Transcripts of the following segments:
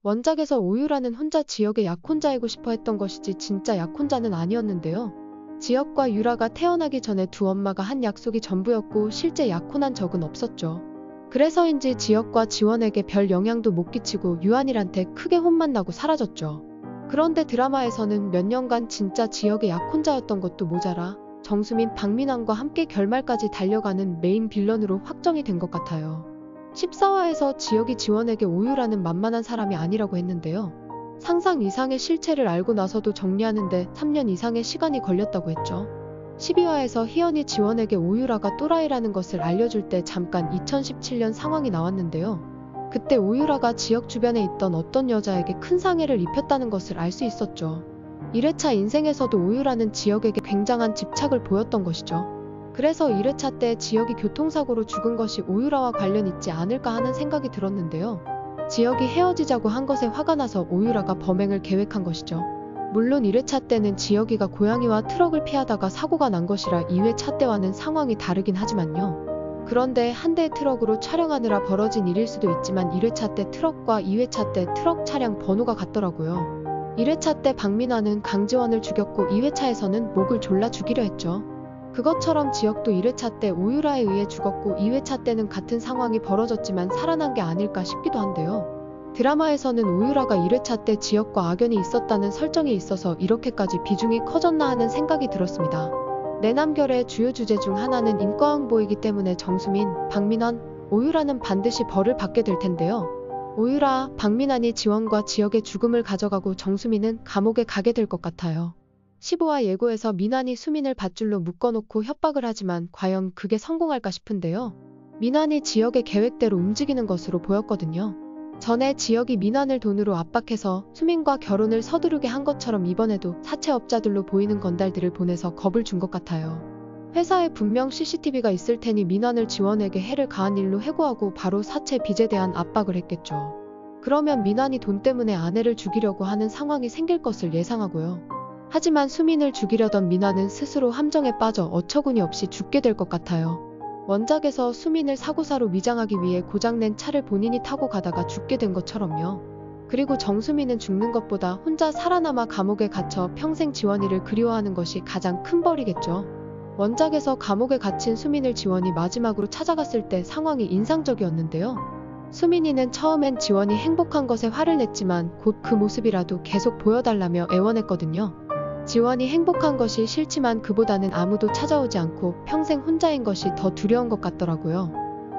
원작에서 오유라는 혼자 지역의 약혼자이고 싶어 했던 것이지 진짜 약혼자는 아니었는데요. 지역과 유라가 태어나기 전에 두 엄마가 한 약속이 전부였고 실제 약혼한 적은 없었죠. 그래서인지 지역과 지원에게 별 영향도 못 끼치고 유한일한테 크게 혼만 나고 사라졌죠. 그런데 드라마에서는 몇 년간 진짜 지역의 약혼자였던 것도 모자라 정수민, 박민환과 함께 결말까지 달려가는 메인 빌런으로 확정이 된 것 같아요. 14화에서 지역이 지원에게 오유라는 만만한 사람이 아니라고 했는데요. 상상 이상의 실체를 알고 나서도 정리하는데 3년 이상의 시간이 걸렸다고 했죠. 12화에서 희연이 지원에게 오유라가 또라이라는 것을 알려줄 때 잠깐 2017년 상황이 나왔는데요. 그때 오유라가 지역 주변에 있던 어떤 여자에게 큰 상해를 입혔다는 것을 알 수 있었죠. 1회차 인생에서도 오유라는 지역에게 굉장한 집착을 보였던 것이죠. 그래서 1회차 때 지역이 교통사고로 죽은 것이 오유라와 관련 있지 않을까 하는 생각이 들었는데요. 지역이 헤어지자고 한 것에 화가 나서 오유라가 범행을 계획한 것이죠. 물론 1회차 때는 지역이가 고양이와 트럭을 피하다가 사고가 난 것이라 2회차 때와는 상황이 다르긴 하지만요. 그런데 한 대의 트럭으로 촬영하느라 벌어진 일일 수도 있지만 1회차 때 트럭과 2회차 때 트럭 차량 번호가 같더라고요. 1회차 때 박민환은 강지원을 죽였고 2회차에서는 목을 졸라 죽이려 했죠. 그것처럼 지역도 1회차 때 오유라에 의해 죽었고 2회차 때는 같은 상황이 벌어졌지만 살아난 게 아닐까 싶기도 한데요. 드라마에서는 오유라가 1회차 때 지역과 악연이 있었다는 설정이 있어서 이렇게까지 비중이 커졌나 하는 생각이 들었습니다. 내남결의 주요 주제 중 하나는 인과응보이기 때문에 정수민, 박민환, 오유라는 반드시 벌을 받게 될 텐데요. 오유라, 박민환이 지원과 지역의 죽음을 가져가고 정수민은 감옥에 가게 될 것 같아요. 15화 예고에서 민환이 수민을 밧줄로 묶어놓고 협박을 하지만 과연 그게 성공할까 싶은데요. 민환이 지역의 계획대로 움직이는 것으로 보였거든요. 전에 지역이 민환을 돈으로 압박해서 수민과 결혼을 서두르게 한 것처럼 이번에도 사채업자들로 보이는 건달들을 보내서 겁을 준 것 같아요. 회사에 분명 CCTV가 있을 테니 민환을 지원에게 해를 가한 일로 해고하고 바로 사채 빚에 대한 압박을 했겠죠. 그러면 민환이 돈 때문에 아내를 죽이려고 하는 상황이 생길 것을 예상하고요. 하지만 수민을 죽이려던 민환은 스스로 함정에 빠져 어처구니 없이 죽게 될 것 같아요. 원작에서 수민을 사고사로 위장하기 위해 고장낸 차를 본인이 타고 가다가 죽게 된 것처럼요. 그리고 정수민은 죽는 것보다 혼자 살아남아 감옥에 갇혀 평생 지원이를 그리워하는 것이 가장 큰 벌이겠죠. 원작에서 감옥에 갇힌 수민을 지원이 마지막으로 찾아갔을 때 상황이 인상적이었는데요. 수민이는 처음엔 지원이 행복한 것에 화를 냈지만 곧 그 모습이라도 계속 보여달라며 애원했거든요. 지원이 행복한 것이 싫지만 그보다는 아무도 찾아오지 않고 평생 혼자인 것이 더 두려운 것 같더라고요.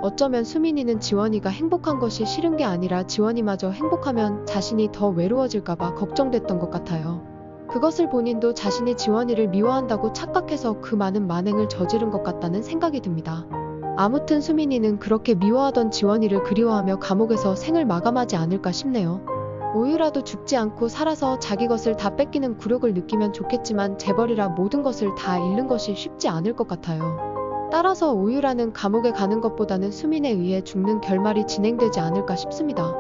어쩌면 수민이는 지원이가 행복한 것이 싫은 게 아니라 지원이마저 행복하면 자신이 더 외로워질까봐 걱정됐던 것 같아요. 그것을 본인도 자신이 지원이를 미워한다고 착각해서 그 많은 만행을 저지른 것 같다는 생각이 듭니다. 아무튼 수민이는 그렇게 미워하던 지원이를 그리워하며 감옥에서 생을 마감하지 않을까 싶네요. 오유라도 죽지 않고 살아서 자기 것을 다 뺏기는 굴욕을 느끼면 좋겠지만 재벌이라 모든 것을 다 잃는 것이 쉽지 않을 것 같아요. 따라서 오유라는 감옥에 가는 것보다는 수민에 의해 죽는 결말이 진행되지 않을까 싶습니다.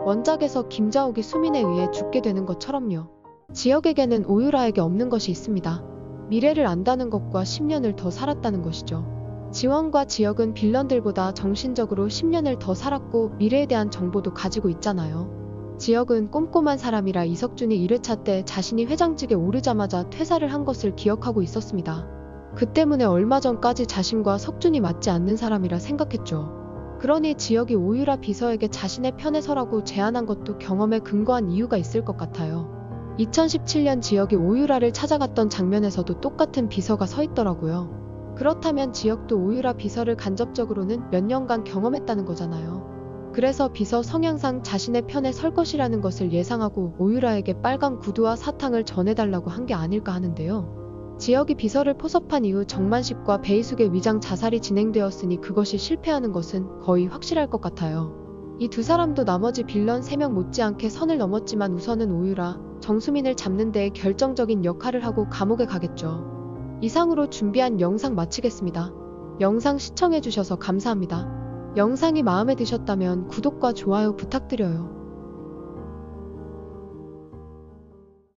원작에서 김자옥이 수민에 의해 죽게 되는 것처럼요. 지역에게는 오유라에게 없는 것이 있습니다. 미래를 안다는 것과 10년을 더 살았다는 것이죠. 지원과 지역은 빌런들보다 정신적으로 10년을 더 살았고 미래에 대한 정보도 가지고 있잖아요. 지역은 꼼꼼한 사람이라 이석준이 1회차 때 자신이 회장직에 오르자마자 퇴사를 한 것을 기억하고 있었습니다. 그 때문에 얼마 전까지 자신과 석준이 맞지 않는 사람이라 생각했죠. 그러니 지역이 오유라 비서에게 자신의 편에 서라고 제안한 것도 경험에 근거한 이유가 있을 것 같아요. 2017년 지역이 오유라를 찾아갔던 장면에서도 똑같은 비서가 서 있더라고요. 그렇다면 지역도 오유라 비서를 간접적으로는 몇 년간 경험했다는 거잖아요. 그래서 비서 성향상 자신의 편에 설 것이라는 것을 예상하고 오유라에게 빨간 구두와 사탕을 전해달라고 한 게 아닐까 하는데요. 지역이 비서를 포섭한 이후 정만식과 배이숙의 위장 자살이 진행되었으니 그것이 실패하는 것은 거의 확실할 것 같아요. 이 두 사람도 나머지 빌런 3명 못지않게 선을 넘었지만 우선은 오유라, 정수민을 잡는 데에 결정적인 역할을 하고 감옥에 가겠죠. 이상으로 준비한 영상 마치겠습니다. 영상 시청해주셔서 감사합니다. 영상이 마음에 드셨다면 구독과 좋아요 부탁드려요.